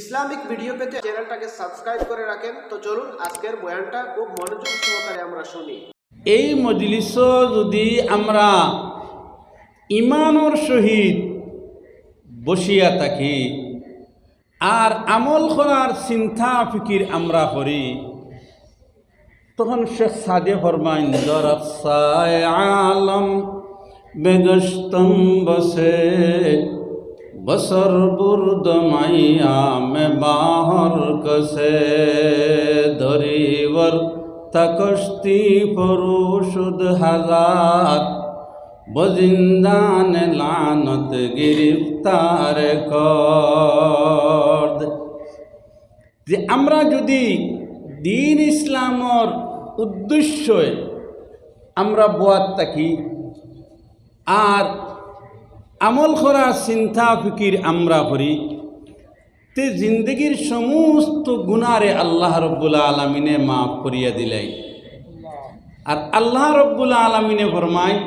Islamic video পেতে চ্যানেলটাকে subscribe করে রাখেন। তো চলুন আজকের বয়ানটা খুব মনোযোগ সহকারে আমরা শুনি। এই মজলিস যদি আমরা ইমানের সহিত বসিয়া থাকি আর আমল করার চিন্তা ফিকির আমরা করি, তখন শেখ সাদে ফরমাইন দরসায় আলম বেগস্তম বসে বসর বুর্দ মাইয়া মে বাহর কসে ধরিবর তকস্তি ফরুশুদ হাজার বজিন্দান লানত গিরিফতার কর। যে আমরা যদি দিন ইসলামর উদ্দেশ্যে আমরা বোয়াত থাকি আর আমল করার চিন্তা ফিকির আমরা করি, তে জিন্দগির সমস্ত গুনারে আল্লাহ রব্বুল আলমিনে মাফ করিয়া দিলাই। আর আল্লাহ রব্বুল আলমিনে ফরমায়,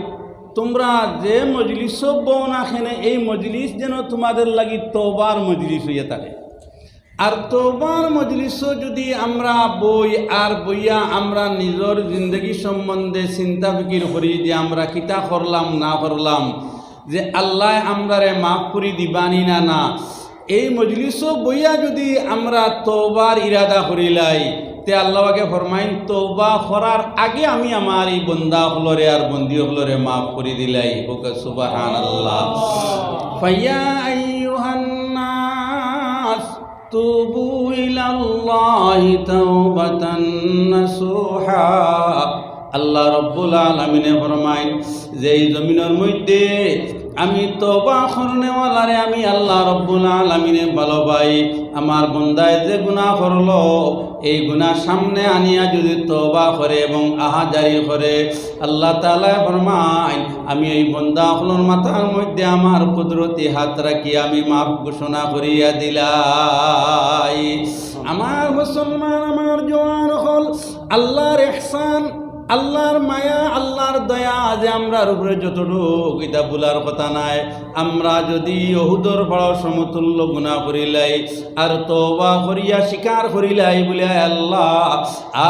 তোমরা যে মজলিস বও না খেনে এই মজলিস যেন তোমাদের লাগি তওবার মজলিস হইয়া থাকে। আর তওবার মজলিস যদি আমরা বই আর বইয়া আমরা নিজের জিন্দগি সম্বন্ধে চিন্তা ফিকির করি যে আমরা কিতা করলাম না করলাম, যে আল্লাহ আমরারে মাফ করি দিবানি না না, এই মজলিস বইয়া যদি আমরা তওবার ইরাদা করিলাই, তে আল্লাহকে ফরমাইন তওবা করার আগে আমি আমার এই বন্দা হলরে আর বন্দি হলরে মাফ করে দিলাই। ওকে সুবহানাল্লাহ। ফাইয়া আইয়ুহান নাস তুবু ইলাল্লাহি তাওবাতান নাসুহা। আল্লাহ রব্বুল আলামিনে ফরমাইন যে এই জমিনের মধ্যে আমি তওবা করনেওয়ালারে আমি আল্লাহ রব্বুল আলামিনে ভালো পাই। আমার বন্দায় যে গুনাহ করলো এই গুনাহ সামনে আনিয়া যদি তওবা করে এবং আহাজারি করে, আল্লাহ তাআলা ফরমায় আমি এই বন্দা হলর মাথার মধ্যে আমার কুদরতি হাত রাখি আমি মাফ ঘোষণা করিয়া দিলাই। আমার মুসলমান, আমার জওয়ান হল আল্লাহর ইহসান, আল্লাহর মায়া, আল্লাহর দয়া যে আমরার উপরে যতটুক এটা বলার কথা নাই। আমরা যদি ওহুদর বড় সমতুল্য গুনাহ করিলাই আর তওবা করিয়া স্বীকার করিলাই বলে আল্লাহ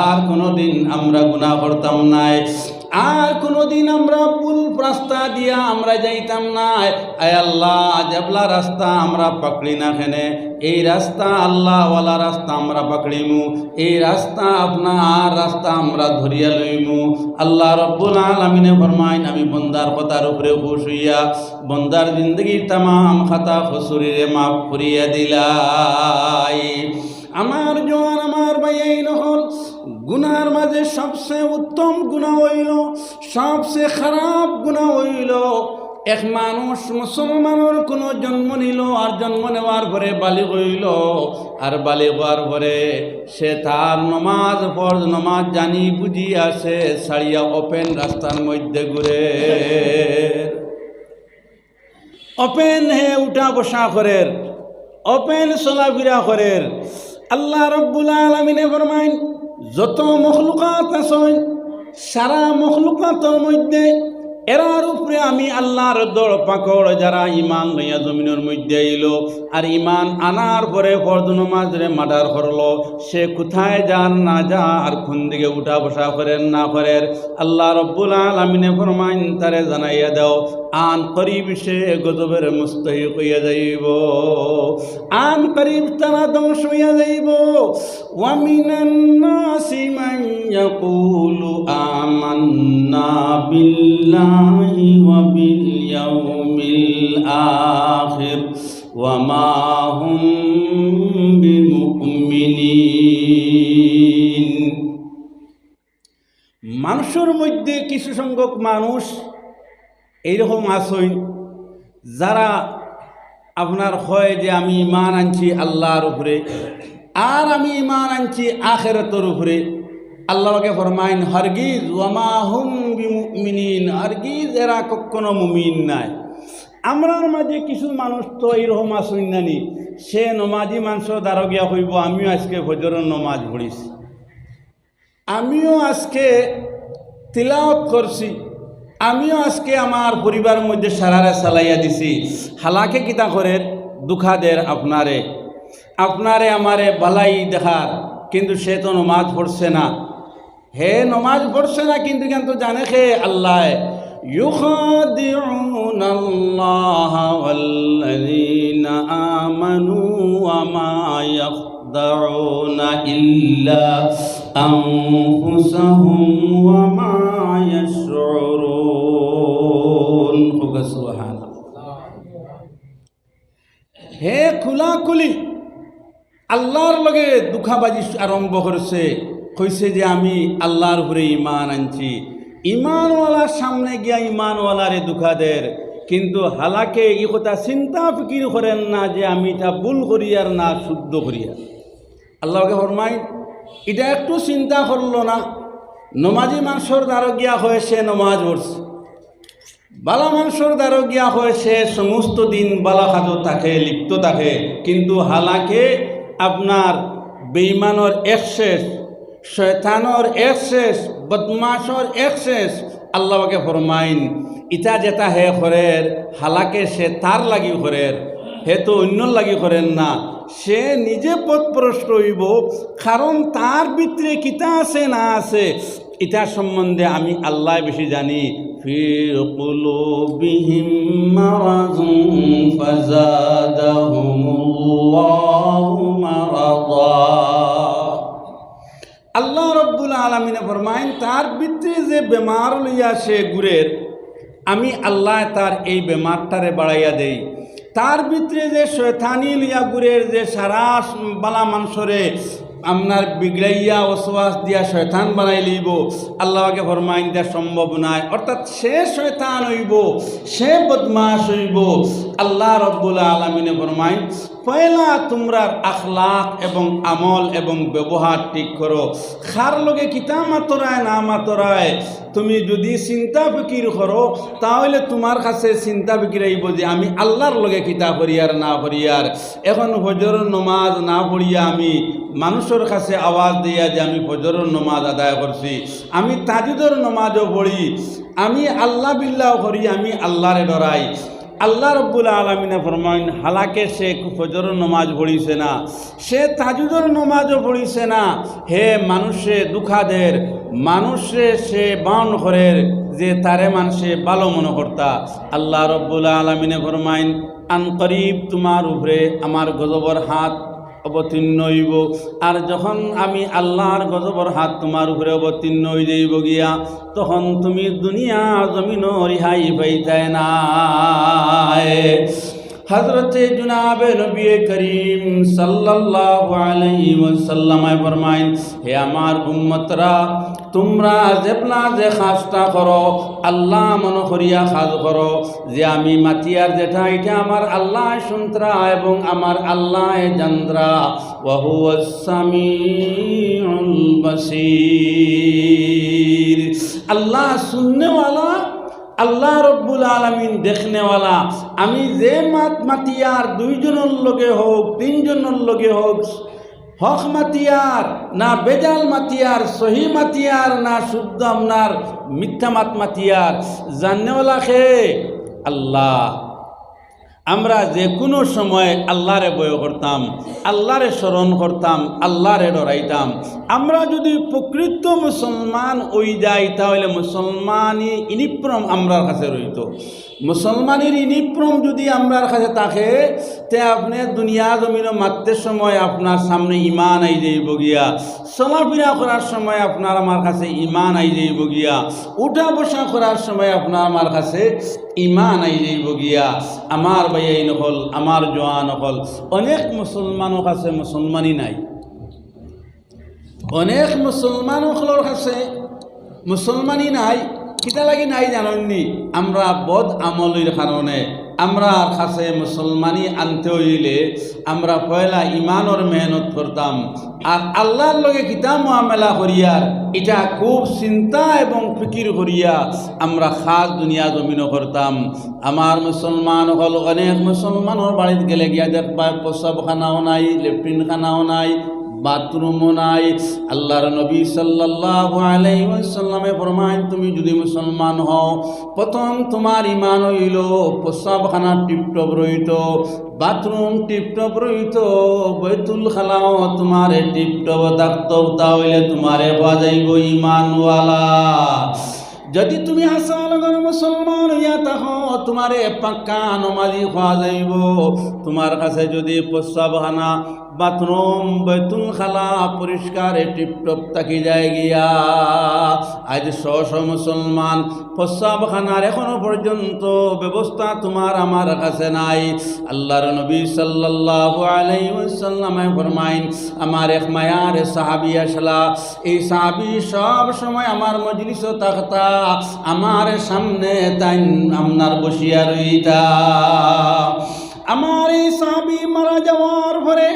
আর কোনোদিন আমরা গুনাহ করতাম নাই, আর কোনোদিন আমরা ভুল রাস্তা দিয়া আমরা যাইতাম না। আয় আল্লাহ যেবলা রাস্তা আমরা পাকড়ি না খেনে এই রাস্তা আল্লাহওয়ালা রাস্তা আমরা পাকড়িমু, এই রাস্তা আপনার রাস্তা আমরা ধরিয়া লইমু। আল্লাহ রব্বুল আলামিনে ফরমাইন আমি বন্দার কথার উপরে খুশ হইয়া বন্দার জিন্দগির তামাম খাতা কসুরিরে মাফ করিয়া দিলাই। আমার জোয়ান, আমার ভাই নহল গুনার মাঝে সবচেয়ে উত্তম গুনাহ হইল, সবচেয়ে খারাপ গুনাহ হইল এক মানুষ মুসলমানের কোনো জন্ম নিল আর জন্ম নেওয়ার পরে বালিগ হইল, আর বালিগ হওয়ার পরে সে তার নমাজ ফরজ নমাজ জানি বুঝি আছে ছাড়িয়া ওপেন রাস্তার মধ্যে ঘুরে, ওপেন হে উঠা বসা করের, ওপেন চলাফেরা করের। আল্লাহ রব্বুল আলামিনে ফরমাইন যত মখলুকাত আছেন সারা মখলুকাতের মধ্যে এরার উপরে আমি আল্লাহর দর পাকড় যারা ইমান লইয়া জমিনের মধ্যে আইলো আর ইমান আনার পরে ফরজ নামাজরে মার্ডার করলো, সে কোথায় যান না যা আর কোন দিকে উঠা বসা করেন না করেন, আল্লাহ রব্বুল আলামিনে ফরমাইন তারে জানাইয়া দাও আন করিব সে গজবের মুস্তাহিক হইয়া যাইব, আন করিব তারা ধ্বংস হইয়া যাইব। ওয়া মিনান নাসি মান ইয়াকুলু আমান্না বিল্লাহি ওয়া বিল ইয়াউমিল আখির ওয়া মা হুম বিমুমিনিন। মানুষের মধ্যে কিছু সংখ্যক মানুষ এইরকম আসেন যারা আপনার হয় যে আমি ঈমান আনছি আল্লাহর উপরে আর আমি ঈমান আনছি আখিরাতের উপরে। আল্লাহকে ফরমাইন হারগিজ ওয়া মা হুম বিমুমিনিন, হারগিজ এরা কখনো মুমিন নাই। আমরার মাঝে কিছু মানুষ তো এইরকম আসেন নানি, সে নমাজি মানুষ দ্বারা গিয়া হইব আমিও আজকে ফজরের নমাজ পড়িছি, আমিও আজকে তিলাওয়াত করছি, আমিও আজকে আমার পরিবারের মধ্যে সারারে চালাইয়া দিছি। হালাকে কিতা করে দুঃখাদের আপনারে আপনারে আমারে বালাই দেখার, কিন্তু সে তো নমাজ পড়ছে না। হে নমাজ পড়ছে না, কিন্তু কিন্তু জানে হে আল্লাহ يخادعون الله والذين آمنوا وما يخدعون إلا أنفسهم وما يشعرون سبحان الله। হে খোলাখুলি আল্লাহর লগে দুঃখাবাজি আরম্ভ করছে, কইছে যে আমি আল্লাহর উপরে ইমান আনছি। ইমানওয়ালার সামনে গিয়া ইমানওয়ালারে দুঃখাদের, কিন্তু হালাকে ই কথা চিন্তা ফিকির করেন না যে আমি এটা ভুল করিয়ার না শুদ্ধ করিয়া। আল্লাহকে ফরমাই এটা একটু চিন্তা করলো না। নমাজি মানুষের দ্বারা গিয়া হয়ে সে নমাজ পড়ছে, বালা মানুষের দ্বারা গিয়া হয়ে সে সমস্ত দিন বালা খাজো থাকে, লিপ্ত থাকে, কিন্তু হালাকে আপনার বেঈমানর এক শেষ, শয়তানর এক শেষ, বদমাশর এক শেষ। আল্লাহকে ফরমাইন ইটা যেটা হে করের হালাকে সে তার লাগি করের, হে তো অন্য লাগি করেন না। সে নিজে পথভ্রষ্ট হইব, কারণ তার ভিতরে কিতা আছে না আছে এটা সম্বন্ধে আমি আল্লাহ বেশি জানি। ফি কুলুবিহিম মারাযুন ফাযাদাহুমুল্লাহু মারাদা। আল্লাহ রব্বুল আলামিনে ফরমাইন তার ভিতরে যে বেমার লইয়া সে গুরের, আমি আল্লাহ তার এই বেমারটারে বাড়াইয়া দেই। তার ভিতরে যে শয়তানি লিয়া গুরের, যে সারা বালা মানুষরে আপনার বিগড়াইয়া ওসওয়াস দিয়া শয়তান বানাই লইব, আল্লাহকে ফরমাইন দেওয়া সম্ভব নয়। অর্থাৎ সে শয়তান হইব, সে বদমাশ হইব। আল্লাহ রব্বুল আলামিনে ফরমাইন পয়লা তোমরার আখলাক এবং আমল এবং ব্যবহার ঠিক করো। খার লগে কিতা মাতরায় না মাতরায় তুমি যদি চিন্তা ফিকির করো, তাহলে তোমার কাছে চিন্তা ফিকির আইব যে আমি আল্লাহর লগে কিতা করিয়ার না করিয়ার। এখন ফজরের নমাজ না পড়িয়া আমি মানুষের কাছে আওয়াজ দিয়া যে আমি ফজরের নমাজ আদায় করছি, আমি তাজুদের নমাজও পড়ি, আমি আল্লাহ বিল্লাহ করি, আমি আল্লাহরে ডরাই। আল্লাহ রব্বুল আলামিনে ফরমাইন হালাকে সে ফজরের নমাজ পড়িছে না, সে তাজুদের নমাজও পড়িছে না। হে মানুষে দুঃখাদের, মানুষে সে বাউন করের যে তারে মানুষে ভালো মনে করতা। আল্লাহ রব্বুল আলামিনে ফরমাইন আন করিব তোমার উপরে আমার গজবর হাত অবতীর্ণ হইব। আর যখন আমি আল্লাহর গজবর হাত তোমার উপরে অবতীর্ণ হয়ে যাইব গিয়া, তখন তুমি দুনিয়া জমিন রিহাই পাইতাই না। হযরতে জনাবে নবী করিম সাল্লাল্লাহু আলাইহি ওয়াসাল্লাম ফরমাইন হে আমার উম্মতরা, তোমরা যেপলা যে কাজটা করো আল্লাহ মনে করিয়া কাজ করো, যে আমি মাতিয়ার যেটা এটা আমার আল্লাহ শুনতরা এবং আমার আল্লাহ জানতরা। ওয়া হুয়াস সামিউল বাসীর। আল্লাহ শুননেওয়ালা, আল্লাহ রব্বুল আলামিন দেখনেওয়ালা। আমি যে মাতিয়ার দুইজনের লগে হোক, তিনজনের লগে হোক, হক মাতিয়ার না বেজাল মাতিয়ার, সহি মাতিয়ার না শুদ্ধ আপনার মিথ্যা মাতিয়ার, জানেওয়ালা খে আল্লাহ। আমরা যে কোনো সময় আল্লাহরে ভয় করতাম, আল্লাহরে স্মরণ করতাম, আল্লাহরে ডরাইতাম। আমরা যদি প্রকৃত মুসলমান হই যাই, তাহলে মুসলমানি ইনিপ্রম আমরার কাছে রইত। মুসলমানের ইনিপ্রম যদি আমরার কাছে থাকে, তে আপনি দুনিয়া জমিনে মারতে সময় আপনার সামনে ইমান আই যাইব গিয়া, চলাফেরা করার সময় আপনার আমার কাছে ইমান আই যাইব গিয়া, উঠা বসা করার সময় আপনার আমার কাছে ইমান আই যাইব গিয়া। আমার ভাইয়াই নকল, আমার জোয়ান নকল, অনেক মুসলমানের কাছে মুসলমানই নাই। অনেক মুসলমান সকলের কাছে মুসলমানই নাই। কিতা লাগি নাই জানেননি? আমরা বদ আমলের কারণে আমরা কাছে মুসলমানি আনতে হইলে আমরা পয়লা ইমানের মেহনত করতাম, আর আল্লাহর লগে কিতা মুআমালা করিয়ার এটা খুব চিন্তা এবং ফিকির করিয়া আমরা খাস দুনিয়া জমিন করতাম। আমার মুসলমান হল অনেক মুসলমানের বাড়িতে গেলে গিয়া দেখবা প্রসাবখানাও নাই, লেট্রিন খানাও নাই, বাথরুমও নাই। আল্লাহর নবী সাল্লাল্লাহু আলাইহি ওয়াসাল্লামে ফরমায় তুমি যদি মুসলমান হও, প্রথম তোমার ইমান হইল প্রসাবখানা টিপটপ রইত, বাথরুম টিপটপ রইত, বৈতুল খালাও তোমারে টিপটপ থাকতো, তাহলে তোমারে বাজাইব ইমানওয়ালা। যদি তুমি হাসালগর মুসলমান হইয়া থাকো, তোমারে পাক্কা নমাজি খাওয়া যাইব। তোমার কাছে যদি প্রস্রাবখানা, বাথরুম, বৈতুল খালা পরিষ্কার টিপটপ থাকি যায় গিয়া, আজ শ মুসলমান প্রস্রাবখানার এখনো পর্যন্ত ব্যবস্থা তোমার আমার কাছে নাই। আল্লাহর নবী সাল্লাল্লাহু আলাইহি ওয়াসাল্লামে ফরমাইন, আমার এক মায়ার সাহাবী আসলা, এই সাহাবী সব সময় আমার মজলিসে থাকতা, আমার সামনে তাই আপনার বসিয়া রইতা। আমার এই সাহাবী মারা যাওয়ার পরে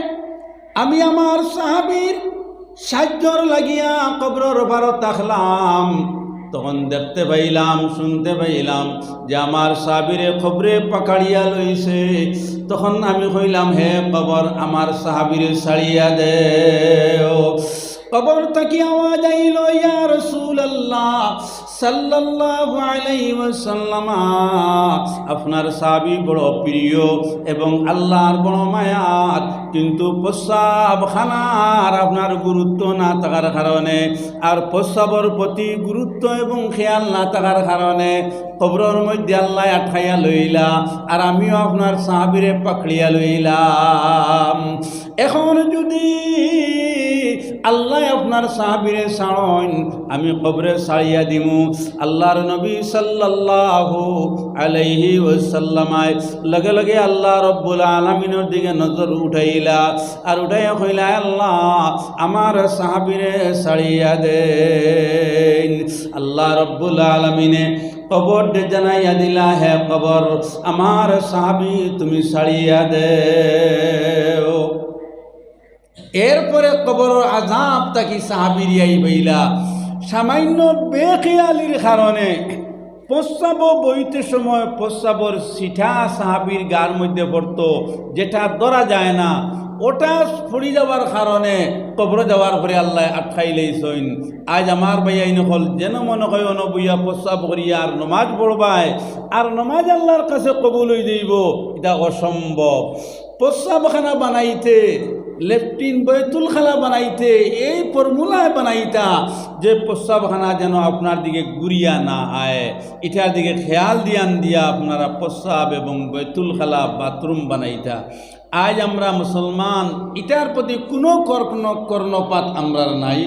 আমি আমার সাহাবীর সাহায্যর লাগিয়া কবরের পারে থাকলাম। তখন দেখতে পাইলাম, শুনতে পাইলাম যে আমার সাহাবীরে কবরে পাকাড়িয়া লইছে। তখন আমি কইলাম, হে কবর, আমার সাহাবীরে ছাড়িয়া দে। কবর থেকে আওয়াজ আইল, ইয়া রাসূলুল্লাহ সাল্লাল্লাহু আলাইহি ওয়াসাল্লাম, আপনার সাহাবী বড় প্রিয় এবং আল্লাহর বড় মায়ার, কিন্তু প্রস্রাবখানার আপনার গুরুত্ব না থাকার কারণে, আর প্রস্রাবের প্রতি গুরুত্ব এবং খেয়াল না থাকার কারণে কবরের মধ্যে আল্লাহ আঠাইয়া লইলা, আর আমিও আপনার সাহাবীরে পাকড়িয়া লইলাম। এখন যদি আল্লাহ আপনার সাহাবীরে ছাড়ন, আমি কবরে ছাড়িয়া দিমু। আল্লাহর নবী সাল্লাল্লাহু আলাইহি ওয়াসাল্লামায় লগে লগে আল্লাহ রব্বুল আলামিনের দিকে নজর উঠাইলা, আর উঠাইয়া কইলা, আল্লাহ আমার সাহাবীরে ছাড়িয়া দেন। আল্লাহ রব্বুল আলামিনে কবর জানাইয়া দিলা, হে কবর, আমার সাহাবী তুমি ছাড়িয়া দেও। এরপরে কবর আযাব তাকি সাহাবীরিয়াই বইলা, সামান্য বেখেয়ালির কারণে প্রস্রাব বইতে সময় প্রস্রাবর সিঠা সাহাবীর গার মধ্যে পড়ত, যেটা ধরা যায় না, ওটা পড়ি যাওয়ার কারণে কবর যাওয়ার পরে আল্লাহ আটকাই লইছেন। আজ আমার ভাইয়াই নকল যেন মনে হয় অনবইয়া প্রস্রাব করিয়া আর নমাজ পড়বায়, আর নমাজ আল্লাহর কাছে কবুল হয়ে যাইব, এটা অসম্ভব। প্রস্রাবখানা বানাইতে, লেফটিন বৈতুল খালা বানাইতে, এই ফর্মুলায় বানাইতা যে প্রস্রাবখানা যেন আপনার দিকে ঘুরিয়া না আয়, এটার দিকে খেয়াল দিয়া আপনারা প্রস্রাব এবং বৈতুল খালা বাথরুম বানাইতা। আজ আমরা মুসলমান এটার প্রতি কোনো কর্ণপাত আমরা নাই,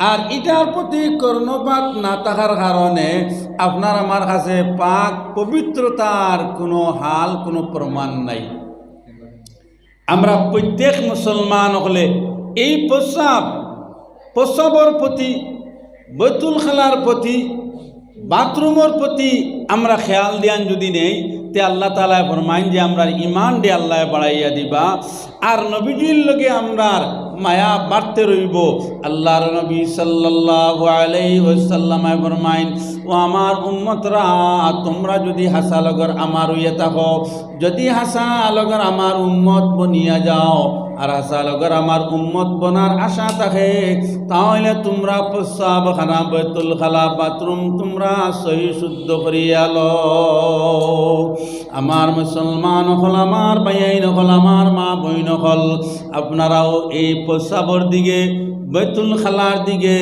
আর এটার প্রতি কর্ণপাত না থাকার কারণে আপনার আমার কাছে পাক পবিত্রতার কোনো হাল, কোনো প্রমাণ নাই। আমরা প্রত্যেক মুসলমান হলে এই প্রস্রাবের প্রতি, বৈতুল খালার প্রতি, বাথরুমের প্রতি আমরা খেয়াল দিয়ান যদি নেই, তে আল্লাহ তাআলা ফরমাইন যে আমরা ইমান দে আল্লাহ বাড়াইয়া দিবা, আর নবীজির লগে আমরা মায়া বাড়তে রইব। আল্লাহর নবী সাল্লাল্লাহু আলাইহি ওয়াসাল্লাম ফরমাইন, ও আমার উম্মতরা, তোমরা যদি হাসা লগর আমার হইয়া থাকো, যদি হাসা লগর আমার উম্মত বনিয়া যাও, আর হাসা লগর আমার উম্মত বনার আশা থাকে, তাহলে তোমরা প্রস্রাবখানা, বৈতুল খালা, বাথরুম তোমরা সহি শুদ্ধ করিয়া লও। আমার মুসলমান হল, আমার ভাইয়াই নকল, আমার মা বই নকল, আপনারাও এই প্রস্রাবর দিকে, বৈতুল খালার দিকে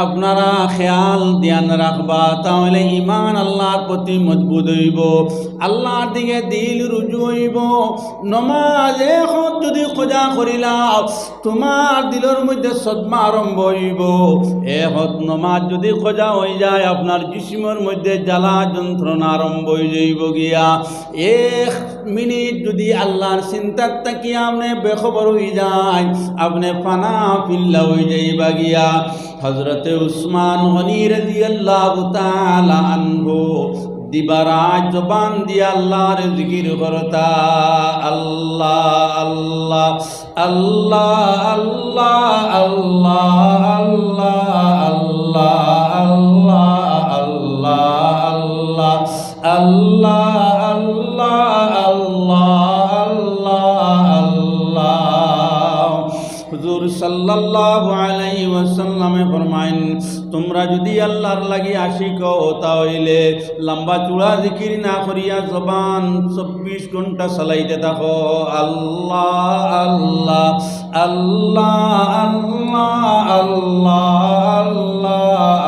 আপনারা খেয়াল ধ্যান রাখবা, তাহলে ইমান আল্লাহর প্রতি মজবুত হইব, আল্লাহর দিকে দিল রুজু হইব। নমাজ এখন যদি খোঁজা করিলাও, তোমার দিলের মধ্যে সদমা আরম্ভ হইব। এখন নমাজ যদি খোঁজা হয়ে যায়, আপনার জিসিমের মধ্যে জ্বালা যন্ত্রণা আরম্ভ হয়ে যাইব গিয়া। এক মিনিট যদি আল্লাহর চিন্তার তাকি আপনি বেখবর হয়ে যায়, আপনি ফানা ফিল্লা হয়ে যাইবা গিয়া। হযরতে উসমান গনি রাদিয়াল্লাহু তাআলা আনহু দিবারাত জবান দিয়া আল্লাহর জিকির করতা, আল্লাহ আল্লাহ আল্লাহ আল্লাহ আল্লাহ আল্লাহ আল্লাহ আল্লাহ আল্লাহ আল্লাহ আল্লাহ আল্লাহ আল্লাহ আল্লাহ। হুজুর সাল্লাল্লাহু আলাইহি ওয়াসাল্লামে ফরমাইন তোমরা যদি আল্লাহর লাগি আশিক হও তাহলে লম্বা চূড়া জিকির না করিয়া জবান 24 ঘন্টা চালাইতে থাকো আল্লাহ আল্লাহ আল্লাহ আল্লাহ আল্লাহ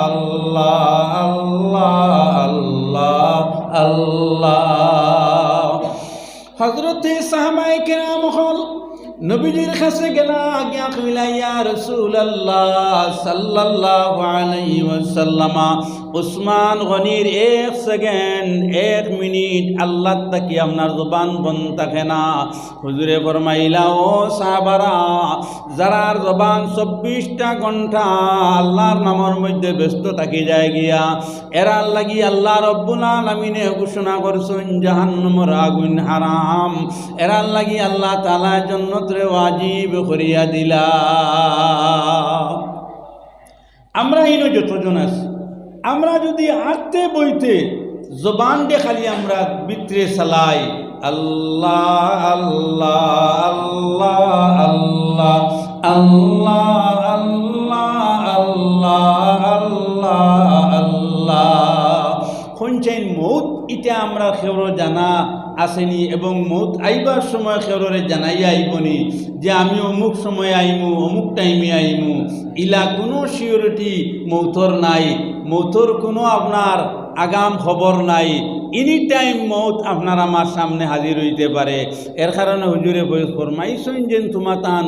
আল্লাহ আল্লাহ আল্লাহ আল্লাহ। হযরতে সাহাবায়ে কেরাম হল নবীজির কাছে গেলা আজ্ঞা কইলা ইয়া রাসূলুল্লাহ সাল্লাল্লাহু আলাইহি ওয়াসাল্লাম উসমান গনির 1 সেকেন্ড 1 মিনিট আল্লাহ তাকি আপনার জবান বন্ধ থাকে না। হুজুরে ফরমাইলা ও সাহাবারা যারার জবান 24টা ঘন্টা আল্লাহর নামের মধ্যে ব্যস্ত থাকি যায় গিয়া এরা লাগি আল্লাহ রাব্বুল আলামিনে ঘোষণা করছেন জাহান্নামের আগুন হারাম, এরা লাগি আল্লাহ তাআলা জান্নাত ওয়াজিব করিয়া দিলা। আমরা ইনো যতজন আছি আমরা যদি আটতে বইতে জবান দিয়ে খালি আমরা ভিতরে চালাই আল্লাহ আল্লাহ আল্লাহ আল্লাহ আল্লাহ আল্লাহ আল্লাহ আল্লাহ কোনচাইন মৌত ইটা আমরা খেউর জানা আসেনি এবং মৌত আইবার সময় খেউরে জানাইয়া আইবনি যে আমি অমুক সময় আইমু অমুক টাইমে আইমু ইলা কোনো সিওরিটি মৌতর নাই, মৌতর কোনো আপনার আগাম খবর নাই। এনি টাইম মৌত আপনার আমার সামনে হাজির হইতে পারে। এর কারণে হুজুরে ফরমাইছেন যে তোমাতান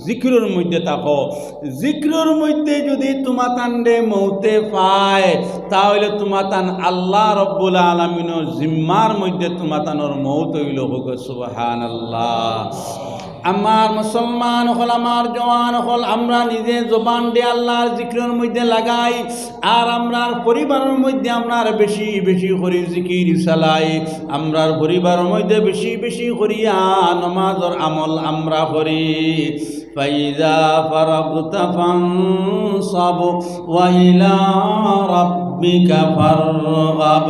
জিক্রর মধ্যে থাকো, জিক্রর মধ্যে যদি তোমাতান রে মৌতে পায় তাহলে তোমাতান আল্লাহ রব্বুল আলামিনের জিম্মার মধ্যে তোমাতানোর মৌত হইল হোক সুবহানাল্লাহ। আমার মুসলমান হল আমার জওয়ান হল আমরা নিজে জবান দিয়ে আল্লাহর জিকিরের মধ্যে লাগাই আর আমরার পরিবারের মধ্যে আমরার বেশি বেশি করে জিকির চালাই, আমরার পরিবারের মধ্যে বেশি বেশি করিয়া নামাজের আমল আমরা করি। ফাইজা ফারাগতা ফানসাব ওয়া ইলা রাব্বিকা ফারগাব।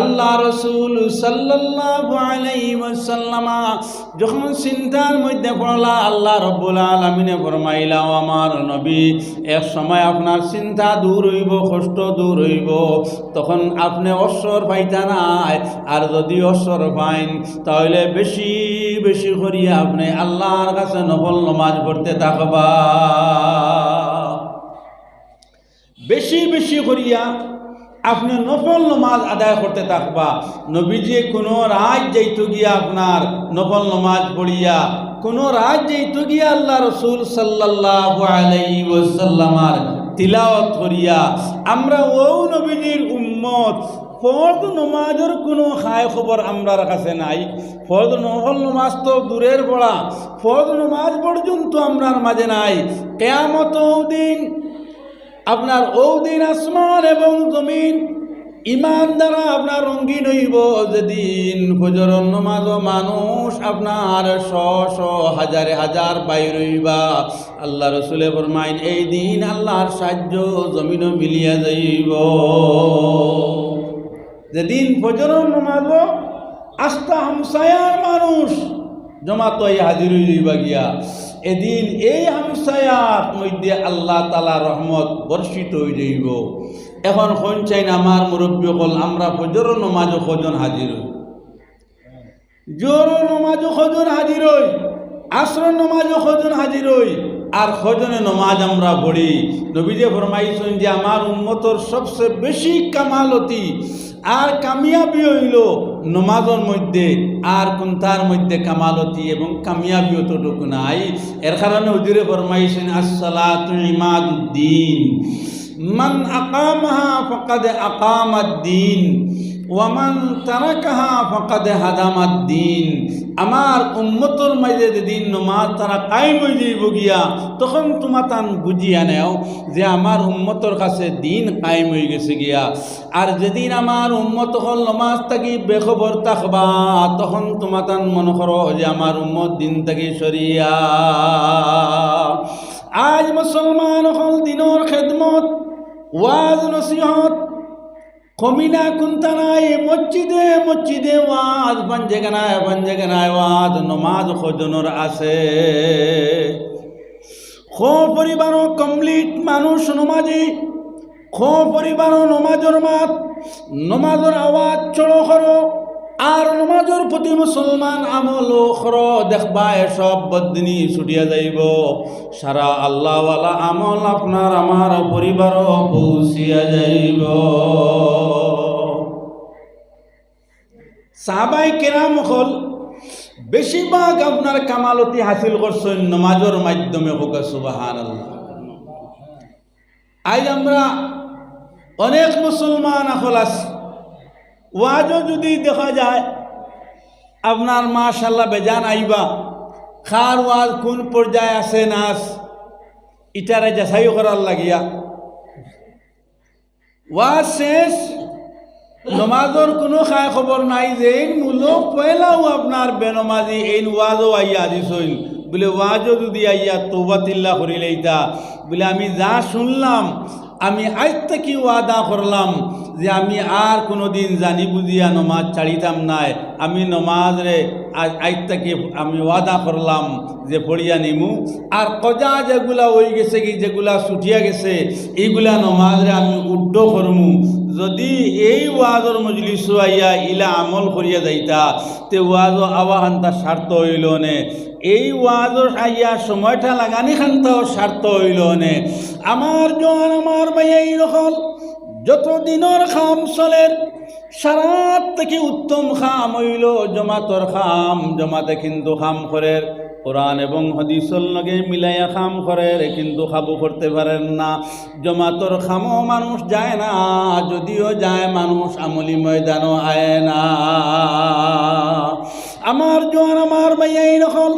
আল্লাহ রসুল সাল্লাল্লাহু আলাইহি ওয়াসাল্লাম যখন চিন্তার মধ্যে পড়লা আল্লাহ রব্বুল আলামিনে ফরমাইলা আমার নবী এক সময় আপনার চিন্তা দূর হইব, কষ্ট দূর হইব, তখন আপনি অবসর পাইতা নাই। আর যদি অবসর পাইন তাহলে বেশি বেশি করিয়া আপনি আল্লাহর কাছে নফল নামাজ পড়তে থাকবা, বেশি বেশি করিয়া আপনি নফল নামাজ আদায় করতে থাকবা। নবীজি কোনো রাত যাইতো গিয়া আপনার নফল নামাজ পড়িয়া, কোনো রাত যাইতো গিয়া আল্লাহ রসুল সাল্লাল্লাহু আলাইহি ওয়াসাল্লামার তিলাওয়াত করিয়া। আমরা ও নবীজির উম্মত, ফরজ নমাজের কোনো খায় খবর আমরার কাছে নাই। ফরজ নফল নমাজ তো দূরের পড়া, ফরজ নমাজ পর্যন্ত আমরার মাঝে নাই। কিয়ামত দিন আপনার দিন আসমান এবং জমিন ইমান দ্বারা আপনার রঙ্গিন হইব। যেদিন ফজরের নামাজ মানুষ আপনার শ হাজারে হাজার বাইর হইবা। আল্লাহ রসুলে ফরমাইন এই দিন আল্লাহর সাহায্য জমিনও মিলিয়া যাইব। যেদিন ফজরের নামাজ আস্তা হামসায়ার মানুষ জমাত হাজির হইবা গিয়া, এদিন এই হামসায়ার মধ্যে আল্লাহ তাআলা রহমত বর্ষিত হয়ে যাইব। এখন কোন চাই না আমার মুরব্বী হল আমরা ফজরের নামাজও কজন হাজির হই, জোহরের নামাজও কজন হাজির হই, আসরের নামাজও কজন হাজির হই, আর কজনে নামাজ আমরা পড়ি। নবীজি ফরমাইছেন যে আমার উম্মতর সবচেয়ে বেশি কামালতি আর কামিয়াবি হইল নমাজের মধ্যে, আর কোনটার মধ্যে কামালতি এবং কামিয়াবি অতটুকু নাই। এর কারণে হুজুরে ফরমাইছেন আসসালাতু ইমাদুদ্দিন, মান আকামাহা ফাকাদ আকামাদ্দিন ওয়া মান তারাকাহা ফাকাদ হাদামাদ্দিন। আমার উম্মতর মাঝে যেদিন নমাজ তারা কায়েম হয়ে যাইব গিয়া তখন তোমার তান বুঝিয়া নেও যে আমার উম্মতর কাছে দিন কায়েম হয়ে গেছে গিয়া। আর যেদিন আমার উম্মত হল নমাজ থাকি বেখবর থাকবা তখন তোমার তান মনে করো যে আমার উম্মত দিন থাকি সরিয়া। আজ মুসলমান হল দিনর খেদমত ওয়াজ নসিহত কমিনা কুন্তা নাই, মসজিদে মসজিদে ওয়াজ, পাঞ্জেগানায় পাঞ্জেগানায় ওয়াজ, নমাজ খজনের আছে। খো পরিবারও কমপ্লিট মানুষ নমাজি, খো পরিবারও নমাজর মাত, নমাজর আওয়াজ চড়ো করো, আর নমাজর প্রতি মুসলমান আমল খর দেখবা এসব বদিনী ছুটিয়া যাইব। সারা আল্লাহওয়ালা আমল আপনার আমার পরিবারও পৌঁছিয়া যাইব। সাহাবাই কেরাম হল বেশিরভাগ আপনার কামালতি হাসিল করছেন নমাজের মাধ্যমে। হোক সুবহানাল্লাহ। আজ আমরা অনেক মুসলমান এখন আছি, ওয়াজও যদি দেখা যায় আপনার মাশাআল্লাহ বেজান আইবা, খার ওয়াজ কোন পর্যায়ে আছে নাস ইটারে যাচাই করার লাগিয়া ওয়াজ শেষ, নমাজর কোনো খায় খবর নাই যে এই মূলক পয়লাও আপনার বেনমাজি এই ওয়াজও আইয়া দিছইন বলে, ওয়াজও যদি আইয়া তওবাতিল্লাহ করিলেইতা বলে, আমি যা শুনলাম আমি আজ থেকে ওয়াদা করলাম যে আমি আর কোনো দিন জানি বুঝিয়া নমাজ ছাড়িতাম নাই। আমি নমাজ রে আজ থেকে আমি ওয়াদা করলাম যে পড়িয়া নিমু, আর কজা যেগুলা হয়ে গেছে কি যেগুলা ছুটিয়া গেছে এইগুলা নমাজ রে আমি উড্ড করমু। যদি এই ওয়াজর মজলিস আইয়া ইলা আমল করিয়া যাইতা তে ওয়াজও আওয়াহান্তা স্বার্থ হইল নে, এই ওয়াজর আইয়া সময়টা লাগানি খান্তাও স্বার্থ হইল নে। আমার জন আমার ভাইয়া এইরকম যত দিনের খাম চলের সারাত থেকে উত্তম খাম হইল জমাতর খাম। জমাতে কিন্তু খাম করে কোরআন এবং হাদিসের লগে মিলাইয়া খাম করে কিন্তু খাবো করতে পারেন না। জমাতর খামও মানুষ যায় না, যদিও যায় মানুষ আমলি ময়দানও আয় না। আমার জন আমার ভাইয়া এইরকম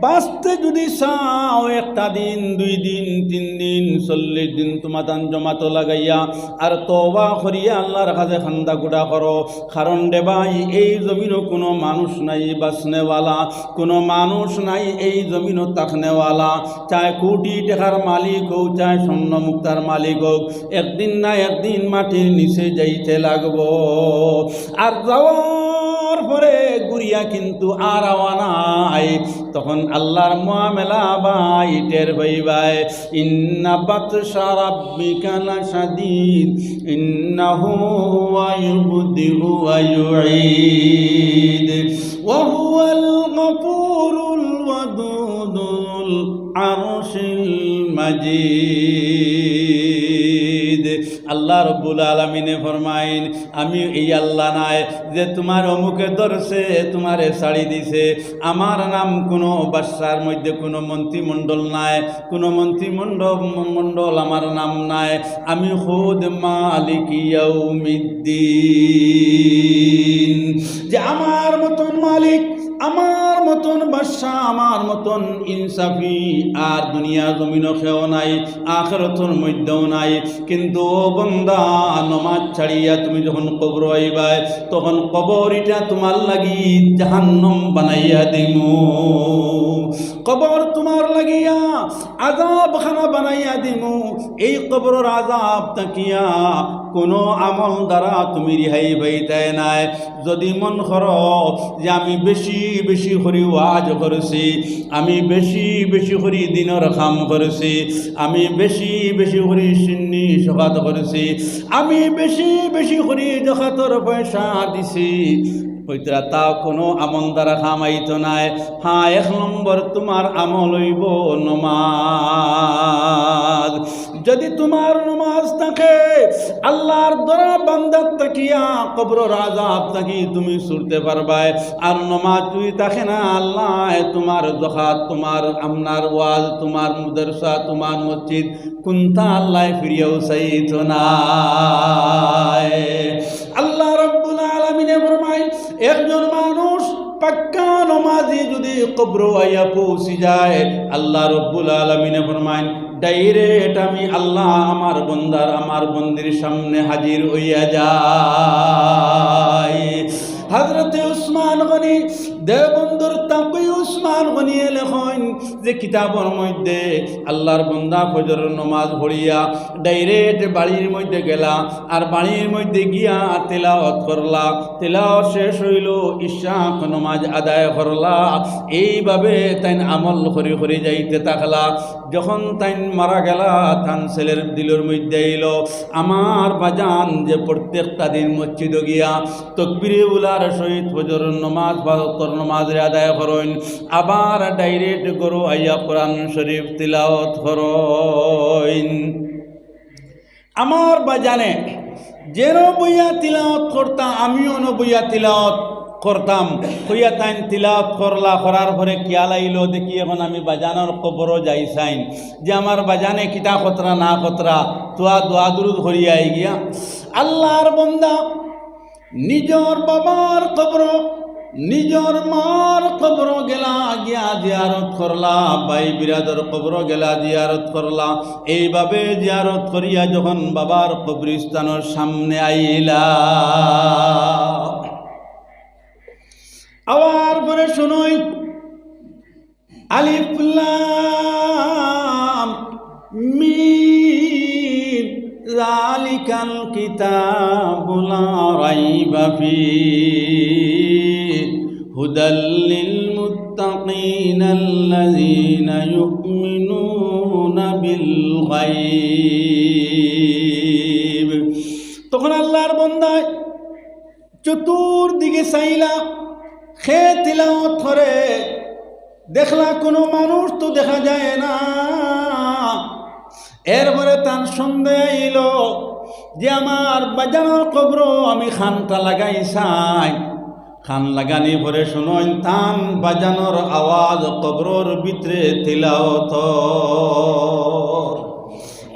বাঁচতে যদি চাও একটা দিন, 2 দিন, 3 দিন, 40 দিন তোমাদান জমাতো লাগাইয়া আর তওবা করিয়া আল্লাহর কাছে খান্দা গুড়া করো। কারণ রে ভাই এই জমিনও কোনো মানুষ নাই বাসনেওয়ালা, কোনো মানুষ নাই এই জমিনও তাকনেওয়ালা। চায় কোটি টাকার মালিক হোক, চায় স্বর্ণ মুক্তার মালিক হোক, একদিন না একদিন মাটির নিচে যাইতে লাগবো। আর যাওয়ার পরে গুড়িয়া কিন্তু আর আওয়া নাই, তখন আল্লাহর মুআমেলা ভাই টের হইবাই। ইন্না বাতশা রাব্বিকা লাশাদীদ ইন্নাহু হুয়া ইউবদিউ ওয়া ইউঈদ ওয়া হুয়াল গফুরুল ওয়াদুদুল আরশিল মাজিদ। আল্লাহ রব্বুল আলামিনে ফরমাইন, আমি এই আল্লাহ নাই যে তোমার অমুকে ধরছে তোমারে ছাড়ি দিছে। আমার নাম কোনো বাদশার মধ্যে কোনো মন্ত্রিমণ্ডল নাই, কোনো মন্ত্রিমণ্ডল আমার নাম নাই। আমি খুদ মালিক ইয়াউমিদ্দিন, যে আমার মতন মালিক, আমার মতন বাদশা, আমার মতন ইনসাফি আর দুনিয়া জমিনও কেউ নাই, আখিরাতের মধ্যেও নাই। কিন্তু ও বান্দা, নমাজ ছাড়িয়া তুমি যখন কবর আইবাই তখন কবর এটা তোমার লাগি জাহান্নাম বানাইয়া দিমু। কবর তোমার লাগিয়া আযাব খানা বানাইয়া দিমু। এই কবরের আযাব তাকিয়া কোনো আমল দ্বারা তুমি রিহাই পাইতে নাই। যদি মন করো যে আমি বেশি বেশি করে ওয়াজ করেছি, আমি বেশি বেশি করে দিনের কাম করেছি, আমি বেশি বেশি করে সিন্নি সকাত করেছি, আমি বেশি বেশি করে জকাতর পয়সা দিছি, পৈতরা তা কোনো আমল দ্বারা খামাইতো নাই। হ্যাঁ, 1 নম্বর তোমার আমল হইব নমাজ। যদি তোমার নমাজ থাকে আল্লাহর দরা বান্দার তাকিয়া কবরের আযাব তাকি তুমি ছুটতে পারবাই। আর নমাজ যদি থাকে না, আল্লাহ তোমার যাকাত, তোমার আমনার ওয়াজ, তোমার মাদ্রাসা, তোমার মসজিদ কোনটা আল্লাহ ফিরিয়াও চাইতো না। আল্লাহ রাব্বুল আলামিনে ফরমায়, একজন মানুষ পাক্কা নমাজি যদি কবর আইয়া পৌঁছে যায়, আল্লাহ রাব্বুল আলামিনে ফরমায় ডাইরেক্ট আমি আল্লাহ আমার বন্দার, আমার বন্দির সামনে হাজির হইয়া যায়। হযরতে উসমান গনি দেওবন্দর তাকি উসমান গনিয়ে লেখন যে কিতাবের মধ্যে আল্লাহর বান্দা ফজরের নামাজ পড়িয়া ডাইরেক্ট বাড়ির মধ্যে গেলা আর বাড়ির মধ্যে গিয়া তেলাওয়াত করলা, তেলাওয়াত শেষ হইল ইশাক নামাজ আদায় করলা। এইভাবে তাইন আমল করে করে যাইতে থাকলা। যখন তাইন মারা গেলা তান ছেলের দিলের মধ্যে এল আমার বাজান যে প্রত্যেকটা দিন মসজিদ গিয়া তকবিরে উলার সহিত ফজরের নামাজ বা নামাজের আদায় করেন, আবার ডাইরেক্ট করো আইয়া কোরআন শরীফ তিলাওয়াত করেন। আমার বাজানে যেন বইয়া তিলাওয়াত করতাম আমিও বইয়া তিলাওয়াত করতাম। হইয়া তাইন তিলাওয়াত করলা, করার পরে কিয়াল আইল দেখি এখন আমি বাজানোর কবরও যাই চাইন যে আমার বাজানে কিতা খতরা না খতরা তোয়া দোয়া দুরুদ করিয়া গিয়া আল্লাহর বন্দা নিজর বাবার কবর নিজর মার কবর গেলা গিয়া জিয়ারত করলা, ভাই বিরাদর কবর গেলা জিয়ারত করলা। এইভাবে জিয়ারত করিয়া যখন বাবার কবরস্থানের সামনে আইলা আবার পরে শুনুই আলিফ লাম মিম যালিকাল কিতাবু লা রাইবা ফীহি হুদাল লিল মুত্তাকিনা আল্লাযীনা ইউমিনুনা বিল গায়ব। তখন আল্লাহর বান্দা চতুর্দিকে চাইলা, খে তিলাওয়াত করে দেখলা কোনো মানুষ তো দেখা যায় না। এরপরে তার সন্দেহ আইল যে আমার বাজানোর কবর আমি খানটা লাগাই চাই। খান লাগানি পরে শুনুন তান বাজানোর আওয়াজ কবরের ভিতরে তিলাওয়াত।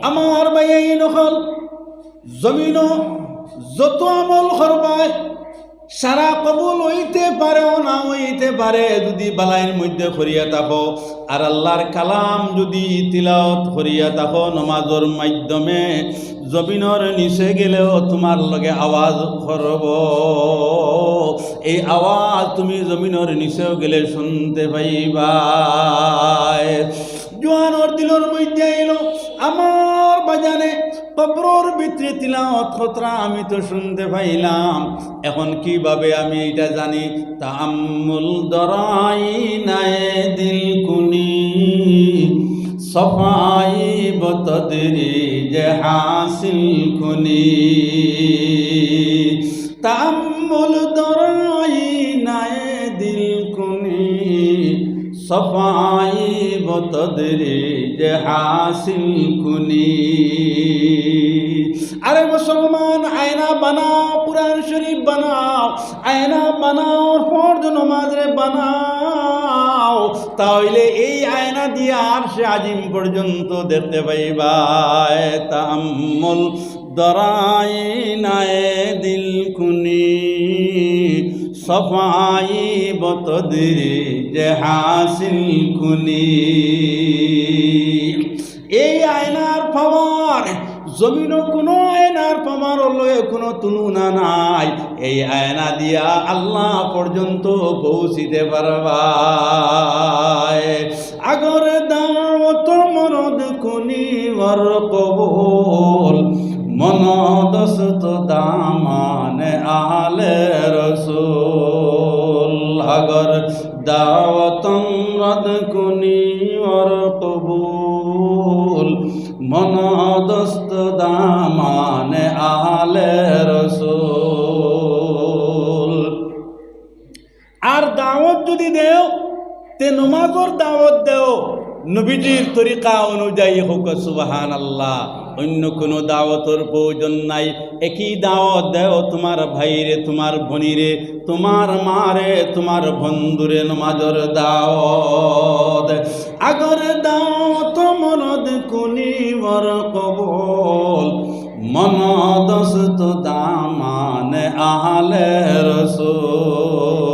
আমার ভাই নকল জমিন যত আমল করবায় সারা কবুল হইতে পারেও না হইতে পারে যদি বালাইয়ের মধ্যে করিয়া থাকো আর আল্লাহর কালাম যদি তিলাওয়াত করিয়া থাকো নমাজের মাধ্যমে জমিনের নিচে গেলেও তোমার লগে আওয়াজ করব। এই আওয়াজ তুমি জমিনের নিচেও গেলে শুনতে পাইবা। জোয়ানোর দিলের মধ্যে এলো আমার বাজানে কবরের ভিতরে তিলাওয়াত খতরা আমি তো শুনতে পাইলাম। এখন কিভাবে আমি এটা জানি? তাআম্মুল দরাই নাই দিল কুনি সফাই বতদরি যে হাসিল কুনি। তাআম্মুল দরাই নাই দিল কুনি সফাই বতদরি যে হাসিল কুনি। আরে মুসলমান আয়না বানাও, কুরআন শরীফ বানাও, আয়না বানাও, ফরজ নামাজে বানাও, তাহলে এই আয়না দিয়ে আরশে আজিম পর্যন্ত দেখতে পাইবা। তাআম্মুল দরাইনায়ে দিল কুনি সফাই বতদরি যে হাসিল কুনি। এই আয়নার পাওয়ার জমিনও কোনো আয়নার পাওয়ার লয়ে কোনো তুলনা নাই। এই আয়না দিয়া আল্লাহ পর্যন্ত পৌঁছিতে পারবা। আগর দাওয়াত মরদ কুনি ওর কবুল মনদস্ত দামানে আহলে রসুল। আগর দাওয়াত মরদ কুনি ওর কবুল মনদস্ত দামানে আহলে রসুল। আর দাওয়াত যদি দেও তে নমাজের দাওয়াত দেও নবীজির তরিকা অনুযায়ী হোক। সুবহানাল্লাহ। অন্য কোনো দাওয়াতের প্রয়োজন নাই। একই দাওয়াত দেও তোমার ভাইরে, তোমার বোনিরে, তোমার মারে, তোমার বন্ধুরে নমাজের দাওয়াত। আগর দাওয়াত মরদ কুনি বর কবুল মনদস্ত দামানে আহলে রসুল।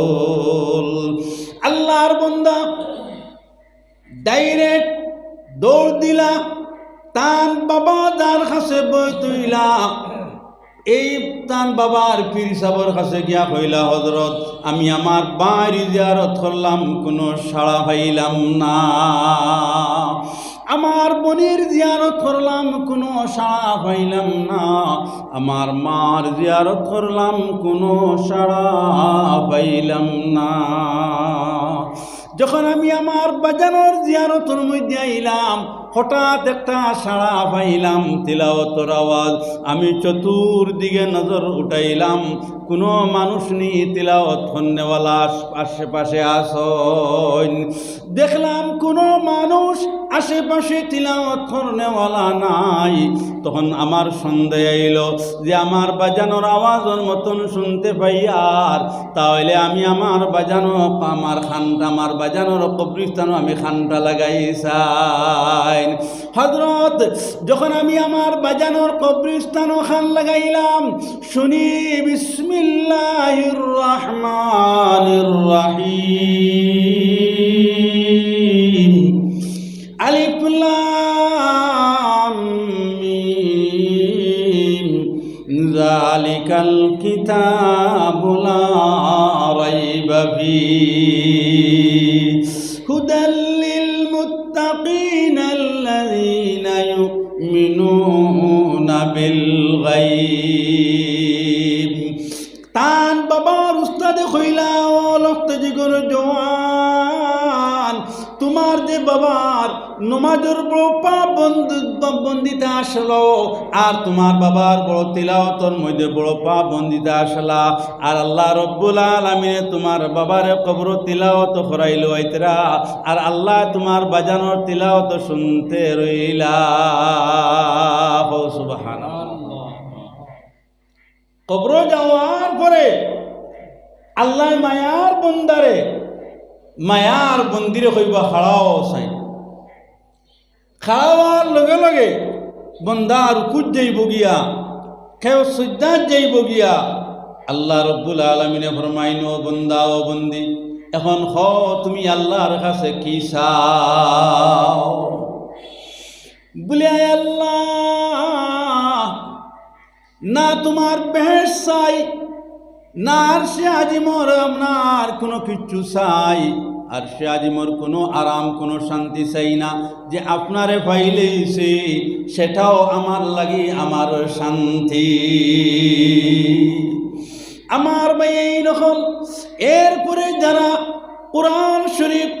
আল্লাহর বান্দা ডাইরেক্ট দৌড় দিলা, তার বাবা যার কাছে বই তুইলা। এই তান বাবার পীর সাবর কাছে গিয়া কইলা, হযরত আমি আমার বাড়ি জিয়ারত করলাম, কোনো সাড়া পাইলাম না। আমার বোনের জিয়ারত করলাম, কোনো সাড়া পাইলাম না। আমার মার জিয়ারত করলাম, কোনো সাড়া পাইলাম না। যখন আমি আমার বাজানোর জিয়ারতের মধ্যে আইলাম, হঠাৎ একটা সাড়া পাইলাম, তিলাওয়াতের আওয়াজ। আমি চতুর্দিকে নজর উঠাইলাম, কোনো মানুষ নেই, তিলাওয়াত করনেওয়ালা আশেপাশে আসন। দেখলাম কোনো মানুষ আশেপাশে তিলাওয়াত করনেওয়ালা নাই। তখন আমার সন্দেহ আইল যে আমার বাজানোর আওয়াজের মতন শুনতে পাই, আর তাহলে আমি আমার বাজানো আমার বাজানোর কবরস্থানও আমি খানটা লাগাই চাই। হযরত যখন আমি আমার বাজানোর কবরস্থানও খান লাগাইলাম, শুনি বিসমিল্লাহির রহমানির রহিম, আলিফ লাম মিম, যালিকাল কিতাবু লা রাইবা ফীহি, হুদাল লিল মুত্তাকিনা আল্লাযীনা ইউমিনুনা বিল গায়ব। তান বাবার উস্তাদে কইলা, ও লক্ত জিগর জওয়ান, তোমার যে বাবার নমাজের বড় পাবন্দিতে আসলো, আর তোমার বাবার বড় তিলাওয়াতের মধ্যে বড় পাবন্দিতে আসলা, আর আল্লাহ রব্বুল আলামিন তোমার বাবারে কবর তিলাওয়াত করাইলো আইতরা, আর আল্লাহ তোমার বাজানোর তিলাওয়াত শুনতে রইলা। সুবহানাল্লাহ। কবর যাওয়ার পরে আল্লাহ মায়ার বন্দারে, মায়ার মন্দিরে কইবা খাড়াও চাই। খাওয়ার লগে লগে বন্দার উকুত যাইব গিয়া, কেউ সজ্জাত যাইব গিয়া। আল্লাহ রব্বুল আলামিনে ফরমাইন, ও বন্দা, ও বন্দি, এখন হ তুমি আল্লাহর কাছে কি চাও? বলে, আয় আল্লাহ, না তোমার বেহেশত চাই, না আরশে আজিমর আপনার কোনো কিচ্ছু চাই, আরশে আজিমর কোনো আরাম, কোনো শান্তি চাই না। যে আপনারে পাইলেইছে সেটাও আমার লাগি আমার শান্তি। আমার ভাই এই রকম। এরপরে যারা কোরআন শরীফ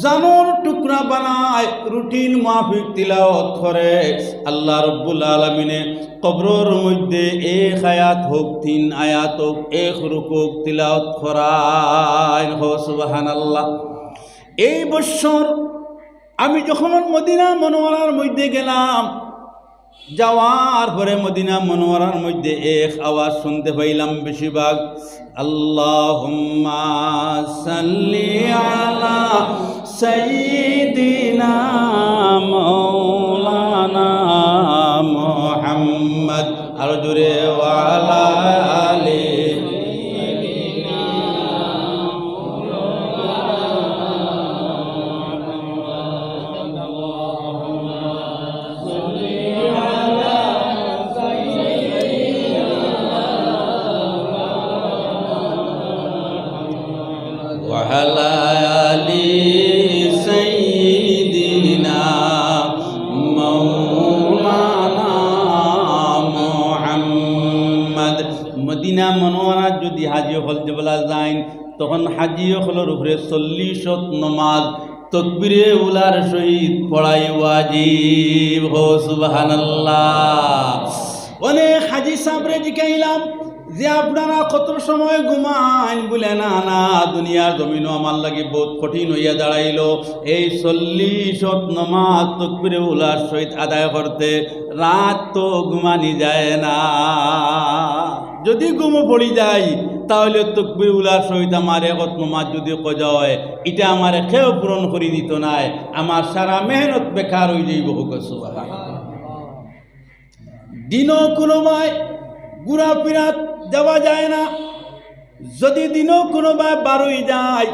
জানোর টুকরা বানায়, রুটিন মাফিক তিলাওয়াত করে, আল্লাহ রব্বুল আলামিনে কবরের মধ্যে এক আয়াত হোক, 3 আয়াত হোক, এক রুকুক তিলাওয়াত করায়। সুবহানাল্লাহ। এই বছর আমি যখন মদিনা মনোয়ারার মধ্যে গেলাম, যাওয়ার পরে মদিনা মনোয়ারার মধ্যে এক আওয়াজ শুনতে পাইলাম বেশিরভাগ, আল্লাহুম্মা সাল্লি আলা সাইয়্যিদিনা মাওলানা মুহাম্মদ, আর জোরে ওয়ালা আলি وعلى آل سيدنا مولانا محمد। মদিনা মনোয়ারা যদি হাজি হল বলা যায়, তখন হাজি হলের উপরে 40 নমাজ তকবীরে উলার সহিত পড়াই ওয়াজিব। হো সুবহানাল্লাহ। অনেক হাজি সাহেবরে জিজ্ঞাইলাম যে আপনারা কত সময় ঘুমান? বলে, না না, দুনিয়ার জমিনও আমার লাগে বহুত কঠিন হইয়া দাঁড়াইল। এই 40 নমাজ তকবীরে উলার সহিত আদায় করতে রাত তো ঘুমানি যায় না। যদি ঘুমো পড়ি যায় তাহলে তকবীর উলার সহিত আমার একত নমাজ যদি কজা হয়, এটা আমার খেয়েও পূরণ করে দিত নাই, আমার সারা মেহনত বেকার হয়ে যাইব। দিনও কোনোবাই ঘুরা ফিরাত যাওয়া যায় না, যদি দিনও কোনোবাই বারোই যায়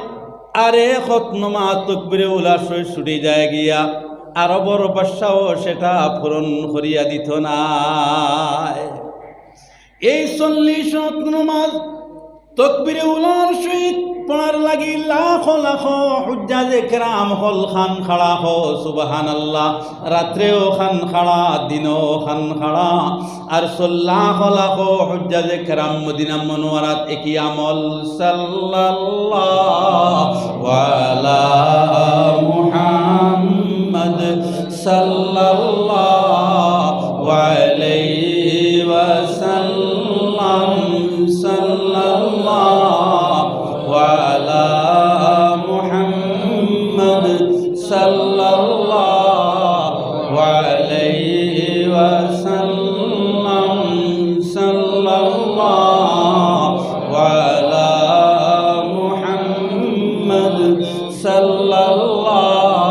আর একত নমাজ তকবীরে উলার সহিত ছুটে যায় গিয়া, আরো বড় বাদশাও সেটা পূরণ করিয়া দিত না। এই 40 ওয়াক্ত নামাজ তকবীরে উলার সহিত পড়ার লাগি লাখ লাখ হুজ্জাজে কেরাম হল খান খাড়া হো সুবহানাল্লাহ। রাত্রেও খান খাড়া, দিনও খান খাড়া। আর লাখ লাখ হুজ্জাজে কেরাম মদিনা মুনওয়ারাত একই আমল সাল্লাল্লাহু আলা মুহাম্মদ সাল্লাল্লাহু আলাইহি ওয়াসাল্লাম সাল্লাল্লাহু আলা মুহাম্মদ সাল্লাল্লাহু আলাইহি ওয়াসাল্লাম সাল্লাল্লাহু আলা মুহাম্মদ সাল্লাল্লাহু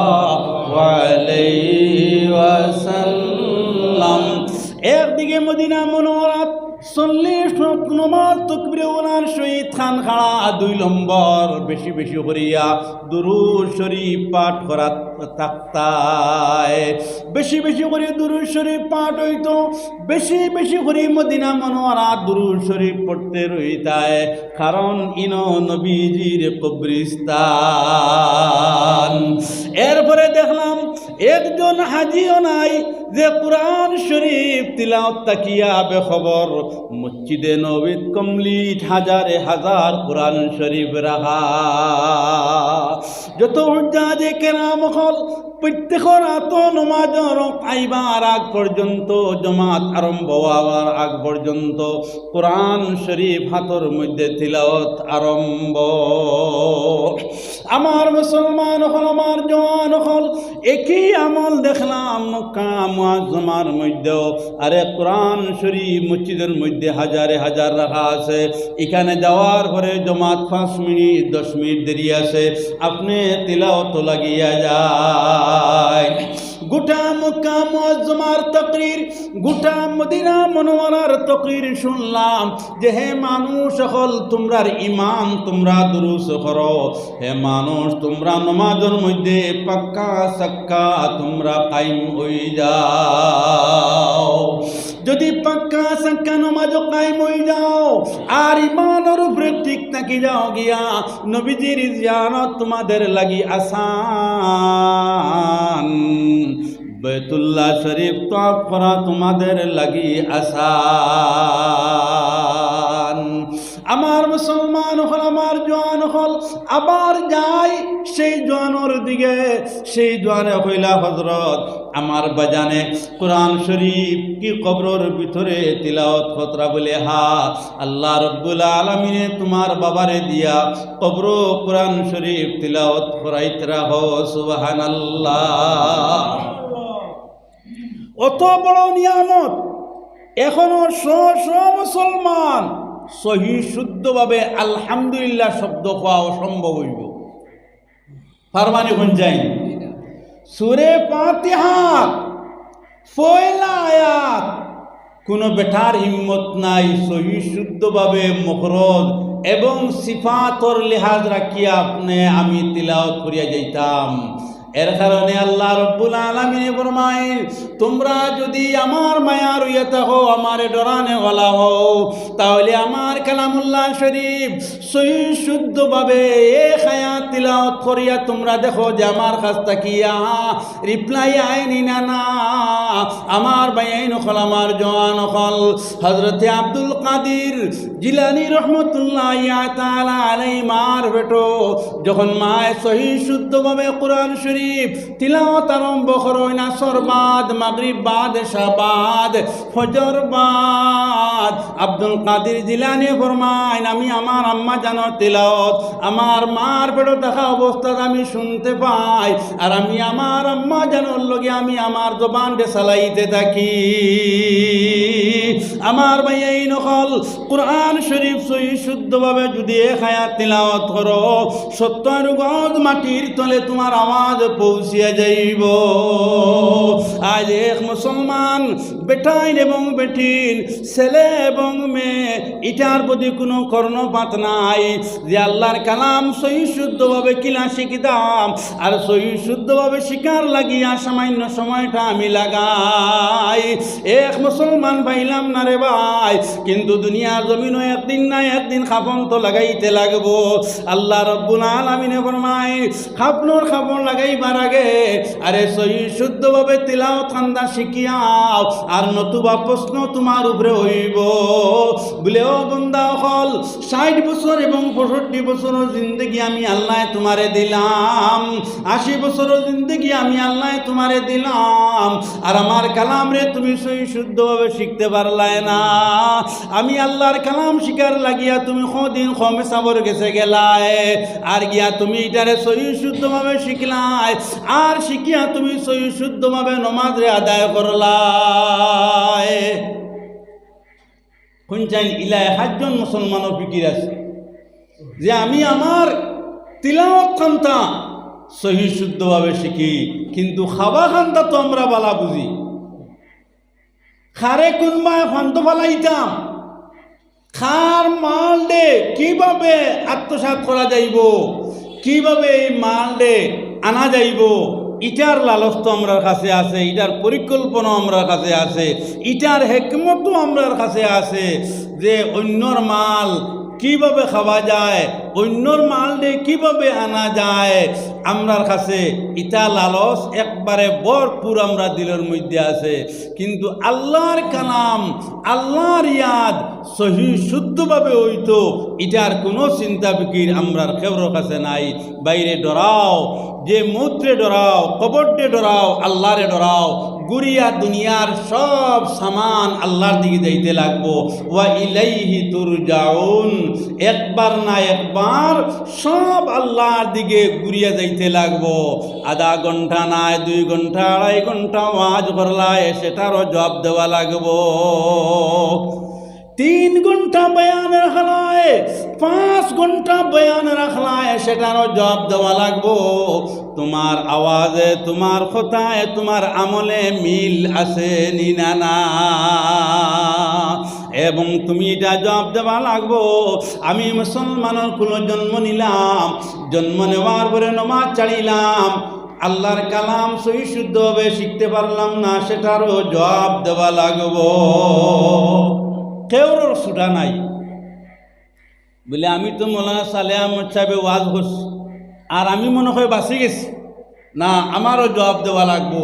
আলাইহি ওয়াসাল্লাম। একদিকে মদিনা মুনওয়ারাত 40 ওয়াক্ত নামাজ তাকবীরে উলার সহিত খান খাড়া, 2 নম্বর বেশি বেশি করিয়া দুরূদ শরীফ পাঠ করা থাকতায়। বেশি বেশি করে দুরূদ শরীফ পাঠ হইতো, বেশি বেশি করে মদিনা মুনওয়ারাত দুরূদ শরীফ পড়তে রইতায়। কারণ ইনো নবীজির কবরস্থান। এরপরে দেখলাম একজন হাজিও নাই যে কোরআন শরীফ তিলাওয়াত তাকিয়া বেখবর মসজিদে নববীত কমপ্লিট হাজারে হাজার কোরআন শরীফ রাখা। যত হুজ্জাজে কেরাম হল প্রত্যেকের রাত নমাজের আইবার আগ পর্যন্ত, জমাত আরম্ভ হওয়ার আগ পর্যন্ত কোরআন শরীফ হাতর মধ্যে তিলাওয়াত আরম্ভ। আমার মুসলমান হল, আমার জওয়ান হল, একই আমল দেখলাম মক্কা মুআজ্জামার মধ্যেও। আরে কোরআন শরীফ মসজিদের মধ্যে হাজারে হাজার রাখা আছে। এখানে যাওয়ার পরে জমাত 5 মিনিট 10 মিনিট দেরি আছে, আপনি তিলাওয়াত লাগিয়া যায়। গোটা মক্কা মুআজ্জামার তাকরীর, গোটা মদিনা মুনওয়ারার তাকরীর শুনলাম যে হে মানুষ সকল, তোমরার ঈমান তোমরা দুরুস্ত করো। হে মানুষ, তোমরা নামাজের মধ্যে পাক্কা সাক্কা তোমরা কায়েম হয়ে যাও। যদি পাক্কা সাক্কা নামাজও কায়েম হয়ে যাও আর ঈমানের উপরে ঠিক থাকি যাও গিয়া, নবীজির জিয়ারত তোমাদের লাগি আসান। বাইতুল্লাহ শরীফ তওয়াফ করা তোমাদের লাগি আসান। আমার মুসলমান হল, আমার জওয়ান হল, আবার যাই সেই জওয়ানোর দিকে। সেই জওয়ানে হইলা হযরত আমার বাজানে কোরআন শরীফ কি কবরের ভিতরে তিলাওয়াত খতরা বলে, হা আল্লাহ রব্বুল আলামিনে তোমার বাবারে দিয়া কবর কোরআন শরীফ তিলাওয়াত করাইতে রাখো। সুবহানাল্লাহ। অত বড় নিয়ামত এখনো মুসলমান সহি শুদ্ধভাবে আলহামদুলিল্লাহ শব্দ কোয়া অসম্ভব হইব। ফারমানি কোন যাই সূরা ফাতিহা পয়লা আয়াত কোনো বেটার হিম্মত নাই সহি শুদ্ধভাবে মুখরজ এবং সিফাতর লিহাজ রাখিয়া আপনি আমি তিলাওয়াত করিয়া যাইতাম। এর কারণে আল্লাহ রব্বুল আলামিন ফরমায়, তোমরা যদি আমার মায়ার হইয়া থাকো, আমারে ডরানে ওয়ালা হও, তাহলে আমার কালামুল্লাহ শরীফ সহি শুদ্ধভাবে এক আয়াত তিলাওয়াত করিয়া তোমরা দেখো যে আমার কাছ তাকিয়া রিপ্লাই আইনি না না। আমার বাইন হল, আমার জওয়ান হল, হযরতে আব্দুল কাদির জিলানী রহমতুল্লাহ তাআলা আলাইহি মার বেটো যখন মায় সহি শুদ্ধভাবে কোরআন শরীফ তিলাওয়াত আরম্ভ করই, নাসর বাদ, মাগরিব বাদ, এশা বাদ, ফজর বাদ, আব্দুল কাদির জিলানী ফরমায় আমি আমার আম্মা জানার তিলাওয়াত আমার মার পেটে দেখা অবস্থায় আমি শুনতে পাই, আর আমি আমার আম্মা জানার লগে আমি আমার জবানকে চালাইতে থাকি। আমার ভাই নকল কোরআন শরীফ সহি শুদ্ধভাবে যদি এক আয়াত তিলাওয়াত করো, 70 গজ মাটির তলে তোমার আওয়াজ পৌঁছিয়া যাইব। আজ এক মুসলমান বেটাইন এবং বেটিন, ছেলে এবং মেয়ে, এটার প্রতি কোনো কর্ণপাত নাই যে আল্লাহর কালাম সহি শুদ্ধভাবে কিলা শিখিতাম আর সহি শুদ্ধভাবে শিকার লাগিয়া সামান্য সময়টা আমি লাগাই। এক মুসলমান পাইলাম না রে ভাই, কিন্তু দুনিয়ার জমিনও একদিন না একদিন খাপন তো লাগাইতে লাগবো। আল্লাহ রব্বুল আলামিনে ফরমায় খাপনোর খাপন লাগাইবার আগে আরে সহি শুদ্ধভাবে তিলাওয়াত খান্দা শিখিয়াও, আর নতুবা প্রশ্ন তোমার উপরে হইব। বলেও বন্দা হল 60 বছর এবং 65 বছরের জিন্দগি আমি আল্লাহ তোমারে দিলাম, 80 বছরের জিন্দগি আমি আল্লাহ তোমারে দিলাম, আর আমার কালাম রে তুমি সহি শুদ্ধভাবে শিখতে পারলাই না। আমি আল্লাহর কালাম শিকার লাগিয়া তুমি কদিন কমে সাবর গেছে গেলাই, আর গিয়া তুমি এটারে সহি শুদ্ধভাবে শিখলাই, আর শিখিয়া তুমি সহি শুদ্ধভাবে নমাজ রে আদায় করলাই। কোনচাইন ইলায় 7 জন মুসলমানও ফিকির আছে যে আমি আমার তিলাওয়াত খান্তা সহি শুদ্ধভাবে শিখি, কিন্তু খাবা খান্তা তো আমরা বালা বুঝি। খারে কোনবায় ফান্ত ফালাইতাম, খার মাল দে কিভাবে আত্মসাৎ করা যাইব, কিভাবে এই মাল দে আনা যাইব, ইটার লালস তো আমরার কাছে আছে, ইটার পরিকল্পনা আমরার কাছে আছে, ইটার হেকমতও আমরার কাছে আছে যে অন্যর মাল কিভাবে খাওয়া যায়, অন্যর মাল দিয়ে কিভাবে আনা যায়। আমরার কাছে ইটা লালস একবারে ভরপুর আমরা দিলের মধ্যে আছে, কিন্তু আল্লাহর কালাম আল্লাহর ইয়াদ সহি শুদ্ধভাবে হইতো ইটার কোনো চিন্তা ফিকির আমরার কেউর কাছে নাই। বাইরে ডরাও, যে মৌত্রে ডরাও, কবরটে ডরাও, আল্লাহরে ডরাও, গুরিয়া দুনিয়ার সব সামান আল্লাহর দিকে যাইতে লাগবো। ওয়া ইলাইহি তুরজাউন, একবার না একবার সব আল্লাহর দিকে ঘুরিয়া যাইতে লাগবো। আধা ঘন্টা নাই 2 ঘন্টা 2.5 ঘন্টা ওয়াজ করলায় সেটারও জবাব দেওয়া লাগবো। 3 ঘন্টা বয়ান রাখলায়, 5 ঘন্টা বয়ান রাখলায় সেটারও জবাব দেওয়া লাগবো। তোমার আওয়াজে, তোমার কথায়, তোমার আমলে মিল আছে নি না, এবং তুমি এটা জবাব দেওয়া লাগবো। আমি মুসলমানের কোনো জন্ম নিলাম, জন্ম নেওয়ার পরে নমাজ ছাড়িলাম, আল্লাহর কালাম সহি শুদ্ধভাবে শিখতে পারলাম না, সেটারও জবাব দেওয়া লাগবো। কেউর ছুটা নাই বলে আমি তো মৌলানা সালেহ আহমদ সাহেবে ওয়াজ করছি আর আমি মনে হয় বাঁচি গেছি, না, আমারও জবাব দেওয়া লাগবো।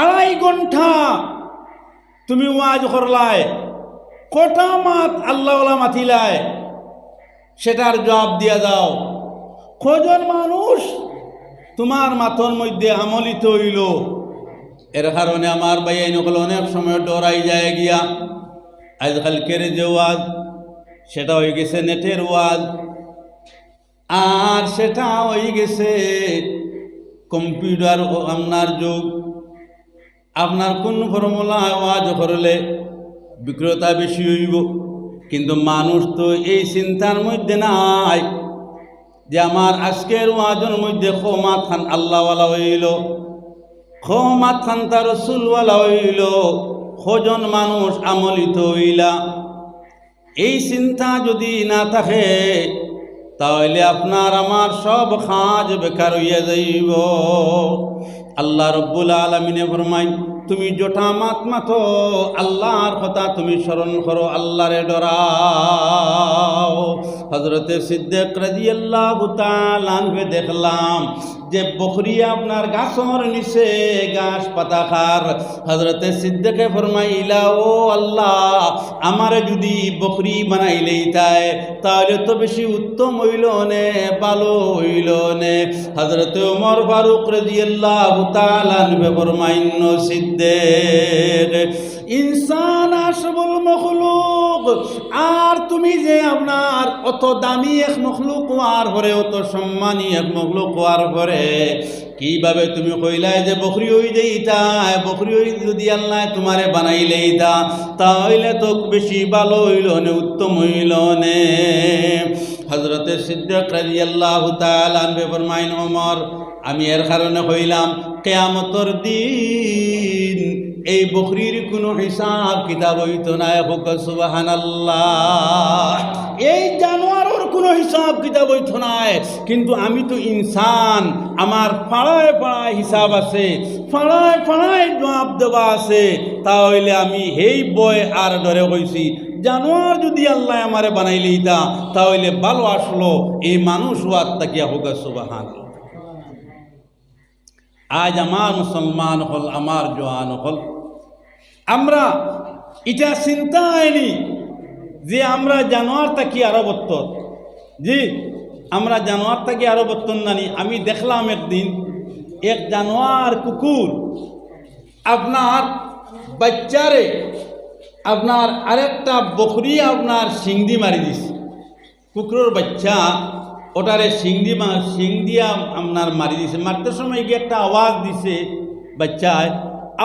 2.5 ঘন্টা তুমি ওয়াজ করলায়, কটা মাত আল্লাহওয়ালা মাতিলায়, সেটার জবাব দিয়া যাও। কজন মানুষ তোমার মাথর মধ্যে আমলিত হইল। এর কারণে আমার ভাই নকল অনেক সময় ডরাই যায় গিয়া। আজকালকের যে ওয়াজ সেটা হয়ে গেছে নেটের ওয়াজ, আর সেটা হয়ে গেছে কম্পিউটার আপনার যুগ। আপনার কোন ফর্মুলা ওয়াজ করলে বিক্রেতা বেশি হইব, কিন্তু মানুষ তো এই চিন্তার মধ্যে নাই যে আমার আজকের ওয়াজের মধ্যে খোমাত খান আল্লাহওয়ালা হইল, খোমাত খান তার রসুলওয়ালা হইল, কজন মানুষ আমলিত হইলা। এই চিন্তা যদি না থাকে তাহলে আপনার আমার সব কাজ বেকার হইয়া যাইব। আল্লাহ রব্বুল আলামিনে ফরমায় তুমি জোটা মাত মাতো, আল্লাহর কথা তুমি স্মরণ করো, আল্লাহরে ডরাও। হযরতে সিদ্দিক রাদিয়াল্লাহু তাআলা আনহু দেখলাম যে বকরি আপনার গাছর নিচে ঘাস পাতা খার। হযরতে সিদ্দিকে ফরমাইলা, ও আল্লাহ, আমারে যদি বকরি বানাইলেই তাহলে তো বেশি উত্তম হইল নে, ভালো হইল নে। হযরতে ওমর ফারুক রাদিয়াল্লাহু তাআলা আনহু ফরমাইন, সিদ্দিক ইনসান আশরাফুল মখলুক, আর তুমি যে আপনার অত দামি এক মখলুক হওয়ার পরে, অত সম্মানী এক মখলুক হওয়ার পরে কিভাবে তুমি কইলাই যে বকরি হই যেইটা, বকরি হই যদি আল্লাহ তোমারে বানাইলেই তাহলে তো বেশি ভালো হইল নে, উত্তম হইল নে। হযরতে সিদ্দিক রাদিয়াল্লাহু তাআলা আনহু ফরমাইন, ওমর, আমি এর কারণে কইলাম কিয়ামতের দিন এই বকরির কোনো হিসাব কিতাব হইতো না। হোক সুবহানাল্লাহ। এই জানোয়ারের কোনো হিসাব কিতাব হইতো না, কিন্তু আমি তো ইনসান, আমার পাড়ায় পাড়ায় হিসাব আছে, পাড়ায় পাড়ায় জবাব দেওয়া আছে। তাহলে আমি এই বয় আর ডরে হইছি, জানোয়ার যদি আল্লাহ আমারে বানাইলে ইতা তাহলে ভালো আসলো এই মানুষ ওয়াত তাকিয়া হোক সুবহানাল্লাহ। আজ আমার মুসলমান হল, আমার জওয়ান হল, আমরা এটা চিন্তা হয়নি যে আমরা জানোয়ার থাকি আরো বত্তর। জি, আমরা জানোয়ার থাকি আরো বত্তর নানি। আমি দেখলাম একদিন এক জানোয়ার কুকুর আপনার বাচ্চারে আপনার আরেকটা বকরি আপনার সিংদি মারি দিছে। কুকুরের বাচ্চা ওটারে সিং দিয়া আপনার মারি দিছে। মারতে সময় গিয়ে একটা আওয়াজ দিছে বাচ্চায়।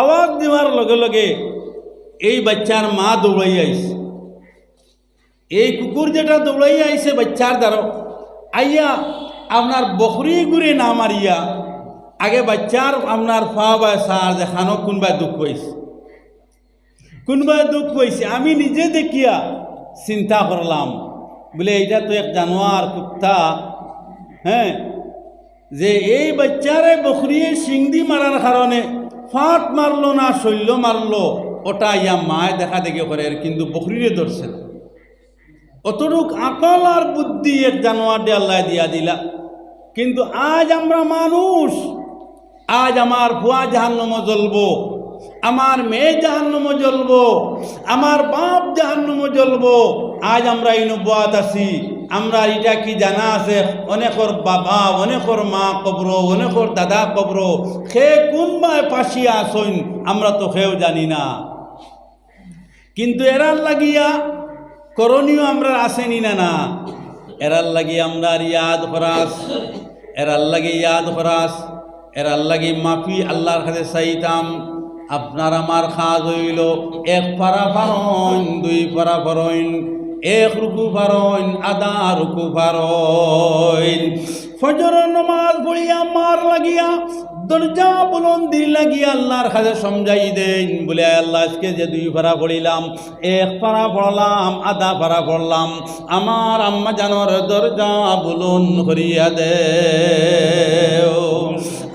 আওয়াজ দেওয়ার লগে লগে এই বাচ্চার মা দৌড়াই আইছে। এই কুকুর যেটা দৌড়াই আইছে বাচ্চার দ্বারা আইয়া আপনার বকরি গুড়ে না মারিয়া আগে বাচ্চার আপনার ফা বা সার দেখানো কোনবাই দুঃখ হয়েছে, কোনবাই দুঃখ হয়েছে। আমি নিজে দেখিয়া চিন্তা করলাম বলে এইটা তো এক জানোয়ার কুত্তা, হ্যাঁ, যে এই বাচ্চারে বকরিয়ে সিংদি মারার কারণে ফাট মারলো না শৈল্য মারলো, ওটা ইয়া মায় দেখা দেখে করে, কিন্তু বকরিরে ধরছে না। অতটুক আকল আর বুদ্ধি এক জানোয়ারটি আল্লাহ দিয়া দিলা। কিন্তু আজ আমরা মানুষ, আজ আমার ভুয়া জাহান্নামে জ্বলবো, আমার মেয়ে জাহান্নামে জ্বলবো, আমার বাপ জাহান্নামে জ্বলবো। আজ আমরা এই নব্বত আছি, আমরা এটা কি জানা আছে অনেকর বাবা, অনেকর মা কবর, অনেকর দাদা কবর, সে কোনবায় পাশিয়া আসইন আমরা তো সেও জানি না। কিন্তু এরার লাগিয়া করণীয় আমরা আসেনি না না, এরার লাগি আমরা ইয়াদ ফরাস, এরার লাগি ইয়াদ ফরাস, এরার লাগি মাফি আল্লাহর কাছে চাইতাম। আপনার আমার খাজ হইল এক পারা ফারইন, দুই পারা ফারইন, এক রুকু ফারইন, আধা রুকু ফারইন। ফজরের নামাজ পড়িয়া মার লাগিয়া দরজা বুলন্দির লাগিয়া আল্লাহর কাছে সমঝাই দেন বলে আল্লাহ আজকে যে দুই পারা পড়িলাম, এক পারা পড়লাম, আধা পারা পড়লাম, আমার আম্মা জানোর দরজা বুলন্দ করিয়া দে।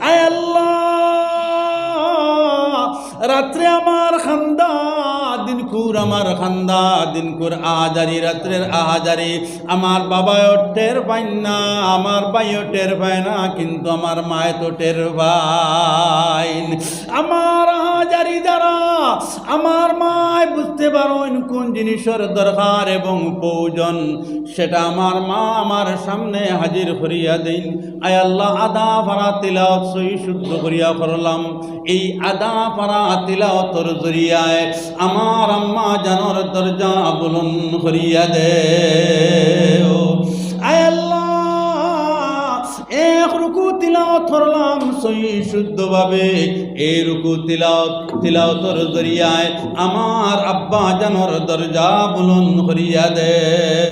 আয় আল্লাহ, রাত্রে আমার খান্দা দিনকুর, আমার খান্দা দিনকুর আহাজারি, রাত্রের আহাজারি আমার বাবাও টের পাই না, আমার ভাইও টের পায় না, কিন্তু আমার মায় তো টের পাই। আমার আহাজারি দ্বারা আমার মায় বুঝতে পারেন কোন জিনিসের দরকার এবং প্রয়োজন, সেটা আমার মা আমার সামনে হাজির করিয়া দিন। আয় আল্লাহ, আধা পারা তিলাওয়াত সহি শুদ্ধ করিয়া করলাম। এই আধা পারা তিলাওয়াতের জরিয়ায় আমার আম্মা জানোর দরজা বুলন্দ করিয়া দে। আয় আল্লাহ, এক রুকু তিলাওয়াত করলাম সহি শুদ্ধভাবে, এই রুকু তিলাওয়াতের জরিয়ায় আমার আব্বা জানোর দরজা বুলন্দ করিয়া দে।